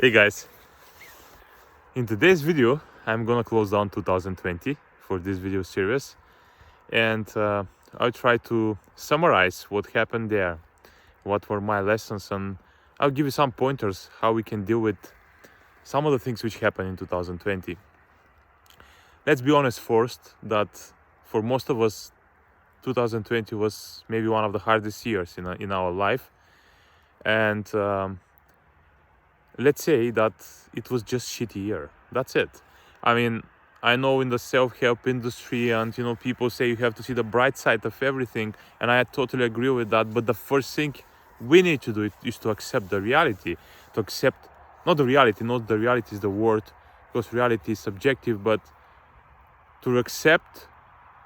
Hey guys, in today's video I'm gonna close down 2020 for this video series, and I'll try to summarize what happened there, what were my lessons, and I'll give you some pointers how we can deal with some of the things which happened in 2020. Let's be honest first that for most of us 2020 was maybe one of the hardest years in our life, and let's say that it was just shitty year. That's it. I mean, I know in the self-help industry, and people say you have to see the bright side of everything, and I totally agree with that. But the first thing we need to do is to accept the reality, to accept not the reality is the word, because reality is subjective, but to accept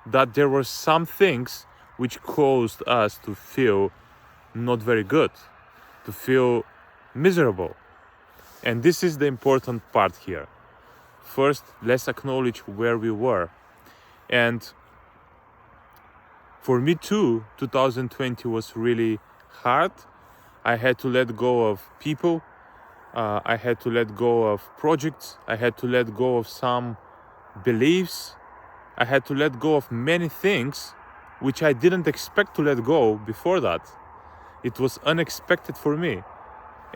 that there were some things which caused us to feel not very good, to feel miserable. And this is the important part here. First, let's acknowledge where we were. And for me too, 2020 was really hard. I had to let go of people. I had to let go of projects. I had to let go of some beliefs. I had to let go of many things which I didn't expect to let go before that. It was unexpected for me.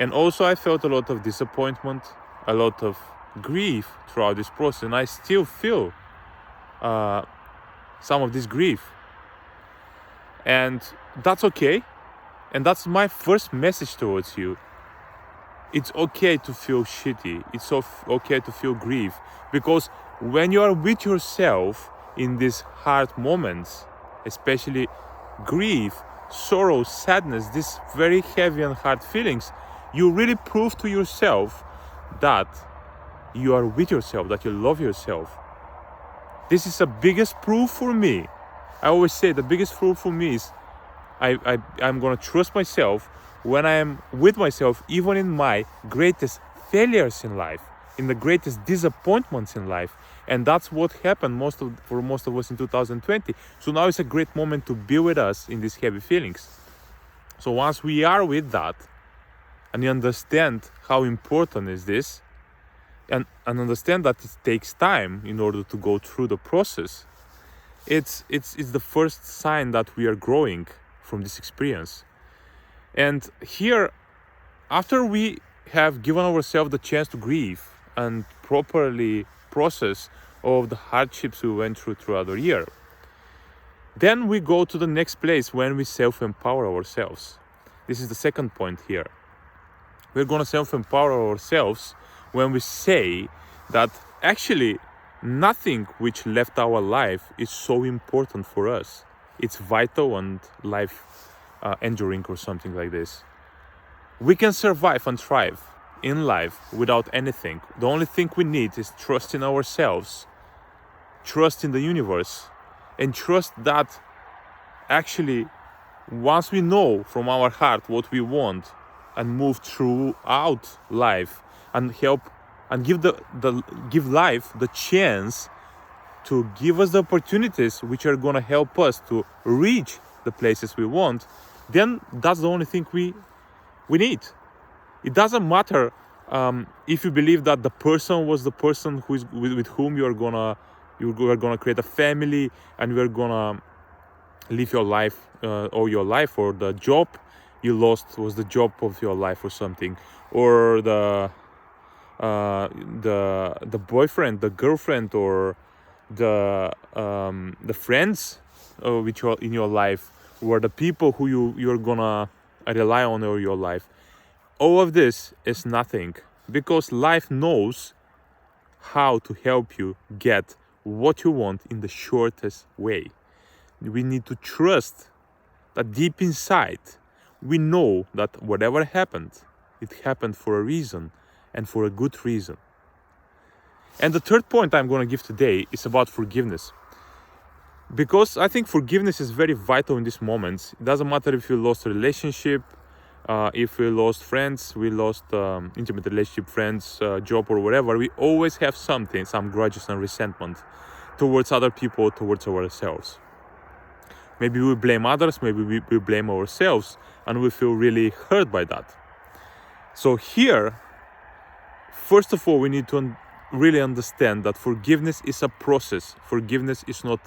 And also I felt a lot of disappointment, a lot of grief throughout this process, and I still feel some of this grief. And that's okay. And that's my first message towards you. It's okay to feel shitty. It's okay to feel grief. Because when you are with yourself in these hard moments, especially grief, sorrow, sadness, these very heavy and hard feelings, you really prove to yourself that you are with yourself, that you love yourself. This is the biggest proof for me. I always say the biggest proof for me is I'm gonna trust myself when I am with myself, even in my greatest failures in life, in the greatest disappointments in life. And that's what happened for most of us in 2020. So now it's a great moment to be with us in these heavy feelings. So once we are with that, and you understand how important is this, and understand that it takes time in order to go through the process, it's the first sign that we are growing from this experience. And here, after we have given ourselves the chance to grieve and properly process all of the hardships we went through throughout the year, then we go to the next place when we self-empower ourselves. This is the second point here. We're going to self-empower ourselves when we say that actually nothing which left our life is so important for us. It's vital and life enduring or something like this. We can survive and thrive in life without anything. The only thing we need is trust in ourselves, trust in the universe, and trust that actually once we know from our heart what we want and move throughout life and help and give life the chance to give us the opportunities which are going to help us to reach the places we want, then that's the only thing we need. It doesn't matter if you believe that the person was the person who is with whom you are gonna create a family and you are gonna live your life all your life, or the job you lost was the job of your life or something, or the boyfriend, the girlfriend, or the friends which are in your life, or the people who you're gonna rely on in your life. All of this is nothing, because life knows how to help you get what you want in the shortest way. We need to trust that deep inside we know that whatever happened, it happened for a reason, and for a good reason. And the third point I'm going to give today is about forgiveness. Because I think forgiveness is very vital in these moments. It doesn't matter if you lost a relationship, if we lost friends, we lost intimate relationship, friends, job, or whatever. We always have something, some grudges and resentment towards other people, towards ourselves. Maybe we blame others, maybe we blame ourselves, and we feel really hurt by that. So here, first of all, we need to really understand that forgiveness is a process. Forgiveness is not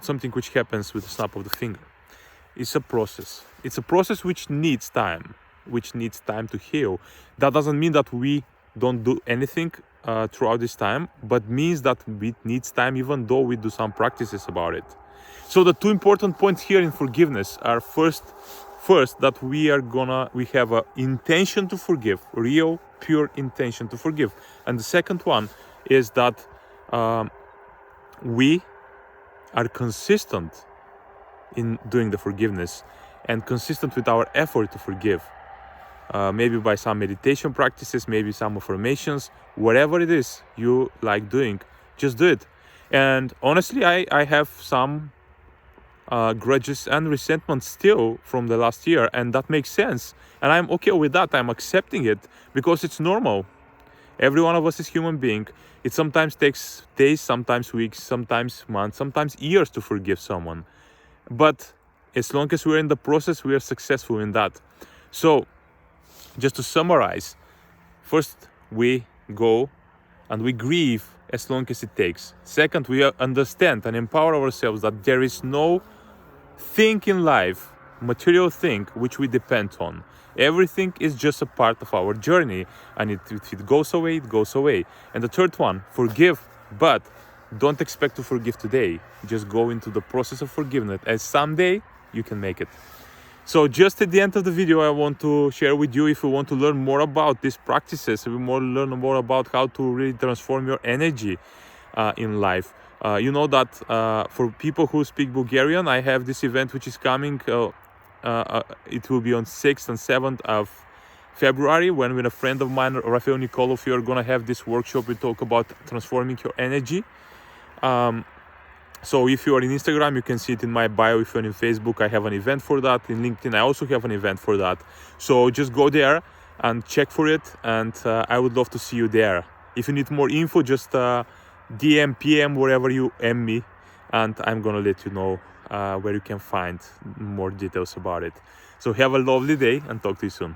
something which happens with a snap of the finger. It's a process. It's a process which needs time to heal. That doesn't mean that we don't do anything throughout this time, but means that it needs time even though we do some practices about it. So the two important points here in forgiveness are first that we have an intention to forgive, real pure intention to forgive, and the second one is that we are consistent in doing the forgiveness and consistent with our effort to forgive. Maybe by some meditation practices, maybe some affirmations, whatever it is you like doing, just do it. And honestly, I have some grudges and resentment still from the last year, and that makes sense, and I'm okay with that. I'm accepting it because it's normal. Every one of us is human being. It sometimes takes days, sometimes weeks, sometimes months, sometimes years to forgive someone, but as long as we're in the process, we are successful in that. So just to summarize, first we go and we grieve as long as it takes. Second, we understand and empower ourselves that there is no thing in life, material thing, which we depend on. Everything is just a part of our journey, and if it goes away, it goes away. And the third one, forgive, but don't expect to forgive today. Just go into the process of forgiveness, and someday you can make it. So just at the end of the video, I want to share with you, if you want to learn more about these practices, if you want to learn more about how to really transform your energy in life. You know that for people who speak Bulgarian, I have this event which is coming. It will be on 6th and 7th of February, when with a friend of mine, Rafael Nikolov, we are going to have this workshop. We talk about transforming your energy. So if you are in Instagram, you can see it in my bio. If you're in Facebook, I have an event for that. In LinkedIn, I also have an event for that. So just go there and check for it, and I would love to see you there. If you need more info, just DM, PM, wherever you am me, and I'm gonna let you know where you can find more details about it. So have a lovely day and talk to you soon.